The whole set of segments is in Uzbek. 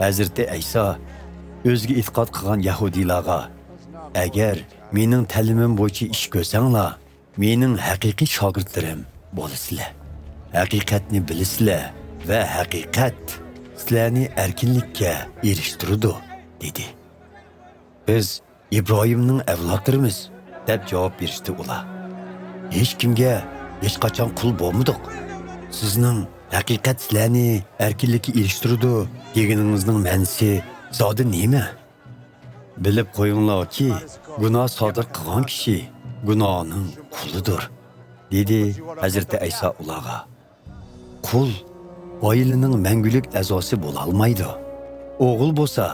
Hazreti Ayso o'ziga e'tiqod qilgan yahudiylarga agar mening ta'limim bo'yicha ish ko'rsanglar, mening haqiqiy shogirdlarim bo'lasizlar. Haqiqatni bilasizlar va haqiqat sizlarni erkinlikka erishtiradi, dedi. Biz İbrahimning avlodlarimiz deb javob berishdi ular. Hech kimga hech qachon qul bo'lmadik. Sizning haqiqat sizlarni erkinlikka erishtiradi deganingizning ma'nosi zodi nima? Bilib qo'yinglarki, gunoh sodir qilgan kishi gunohning qulidir, dedi Hazreti Ayso ularga. Qul oilaning mangulik a'zosi bo'la olmaydi. O'g'il bo'lsa,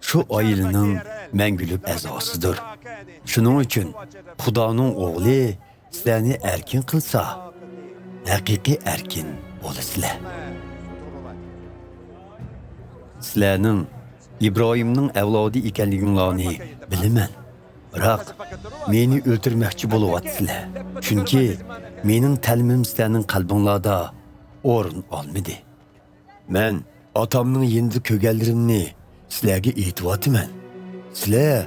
shu oilaning mangulik a'zosidir. Shuning uchun Xudoning o'g'li sizlarni erkin qilsa, haqiqiy erkin bo'lasizlar. Sizlarning İbrahimning avlodi ekanliginglarni bilaman. Biroq meni o'ltirmoqchi bo'lyapsizlar. Chunki mening ta'limim sizlarning qalbinglarda o'rin olmadi. Men otamning yendi ko'rganlarimni sizlarga aytyapman. Sizlar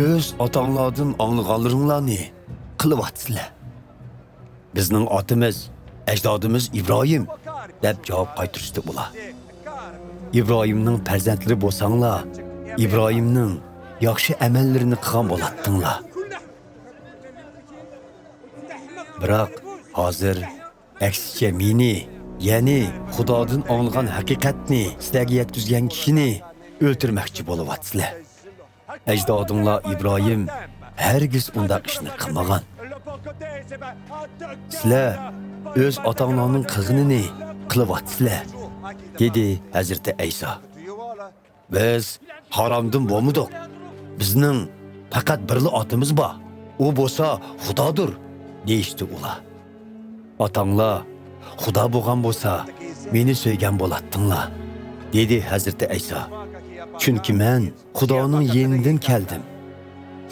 o'z otanglardan anglaganlaringlarni qilyapsizlar. Bizning otimiz, ajdodimiz İbrahim deb javob qaytirishdi ular. İbrahimning farzandlari bo'lsanglar, İbrahimning yaxshi amallarini qilgan bo'lardinglar. Biroq hozir aksicha meni, ya'ni Xudodan anglagan haqiqatni sizlarga yetkazgan kishini o'ltirmoqchi bo'lyapsizlar. Ajdodinglar İbrahim hargiz undaq ishni qilmagan. Sizlar o'z otanglarning qilganini qilyapsizlar, dedi Hazreti Ayso. Biz haromdan bo'lmadik. Bizning faqat birli otimiz bor. U bo'lsa Xudodir, deyishdi ular. Otanglar Xudo bo'lgan bo'lsa, meni so'ygan bo'lardinglar, dedi Hazreti Ayso. Chunki men Xudoning yenidan keldim.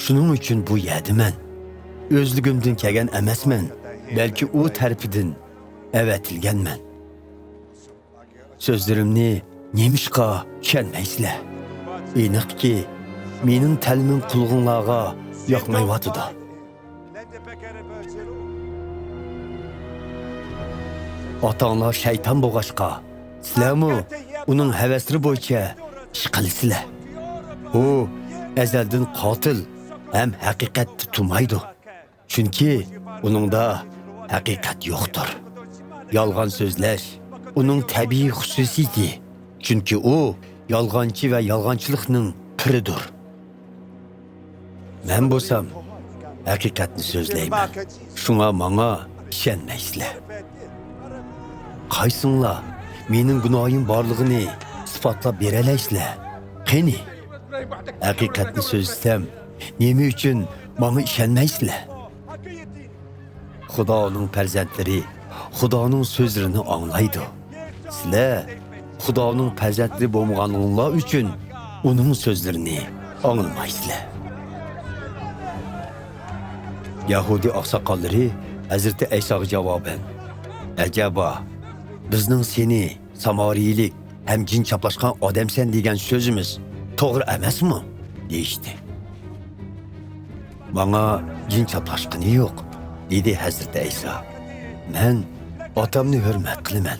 Shuning uchun bu yerdaman. O'zligimdan kelgan emasman, balki u tarafidan avatilganman. So'zlarimni nemishqa tushunmaysizlar. Aniqki, mening ta'limim qulg'inlarga yoqmayotdi. Otanglar shayton bo'lg'ashqa, sizlarmi uning havaslari bo'yicha ish qilasizlar. U azaldan qotil ham haqiqatni tutmaydi. Chunki uningda haqiqat yo'qdir. Yolg'on so'zlash uning tabiiy xususiyati. Chunki u yolg'onchi va yolg'onchilikning piridir. Men bo'lsam haqiqatni so'zlayman. Shunga menga ishonmaysizlar. Qaysinglar mening gunohim borlig'ini isbotlab beralaysizlar? Qani? Haqiqatni so'zlasam, nima uchun menga ishonmaysizlar? Xudoning farzandlari Xudoning so'zlarini anglaydi. Sizlar Xudoning farzandlari bo'lmaganinglar uchun uning so'zlarini anglamaysizlar. Yahudi oqsoqollari Hazreti Aysoga javoban: "Ajaba, bizning seni Samoriylik ham jin chaplashgan odamsan degan so'zimiz to'g'ri emasmi?" deyishdi. "Menga jin chaplashqani yo'q", dedi Hazreti Ayso. "Men otamni hurmat qilaman,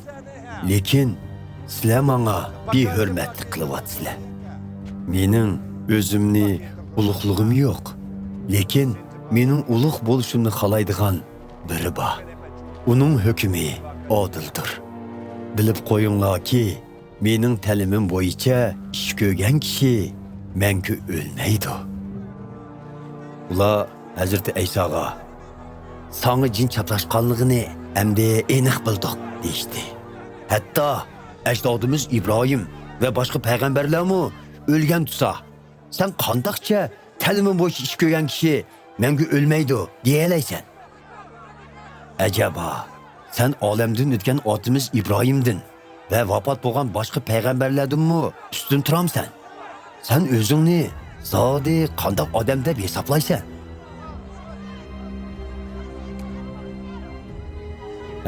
lekin sizlar menga behurmatlik qilyapsizlar. Mening o'zimni ulug'lig'im yo'q, lekin mening ulug' bo'lishimni xohlaydigan biri bor. Uning hukmi odildir. Bilib qo'yinglarki, mening ta'limim bo'yicha ish ko'rgan kishi mangu o'lmaydi." Ular Hazreti Aysoga "Sanga jin chaplashganligini endi aniq bildik", deyishdi. "Hatto ajdodimiz İbrahim va boshqa payg'ambarlarmi o'lgan tutsa, sen qandoqcha ta'limim bo'yicha ish ko'rgan kishi mangu o'lmaydi deyalaysan? Ajaba, sen olamdan o'tgan otimiz İbrahimdin va vafot bo'lgan boshqa payg'ambarlardanmi ustun turamsan? Sen o'zingni zodi qandoq odam deb hisoblaysan?"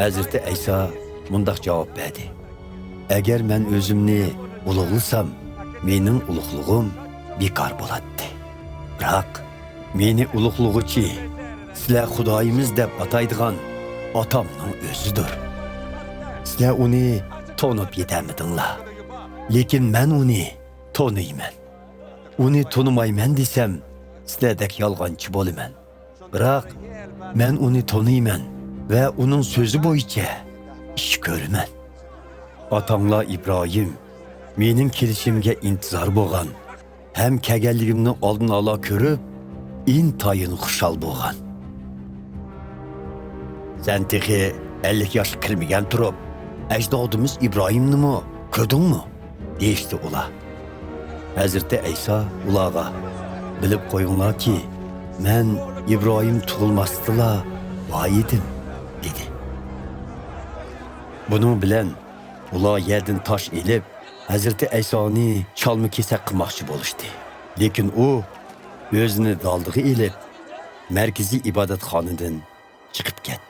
Hazreti Ayso mundaq javob berdi: "Agar men o'zimni ulug'lasam, mening ulug'lig'im bekor bo'ladi. Biroq meni ulug'lug'uchi sizlar Xudoyimiz deb ataydigan otamning o'zidir. Sizlar uni tanib yetamidinglar. Lekin men uni tanıyman. Uni tanımayman desam, sizlardek yolg'onchi bo'laman. Biroq men uni tanıyman ve uning so'zi bo'yicha ish ko'raman. Otanglar İbrahim mening kelishimga intizor bo'lgan, ham kelganligimni oldin ola ko'rib, intayin xushal bo'lgan. Sen tehi 50 yosh kirmagan turib, ajdodimiz İbrahimnimi ko'rdingmi? deyishdi ular. Hazreti İsa ularga, bilib qo'yinglarki, men İbrahim tug'ilmasdila boy edim, dedi. Bunun bilan ular yerdan tosh elib, Hazreti İsa'ni chalma kesak qilmoqchi bo'lishdi. Lekin u o'zini daldig'i elib, markaziy ibodatxonadan chiqib ketdi.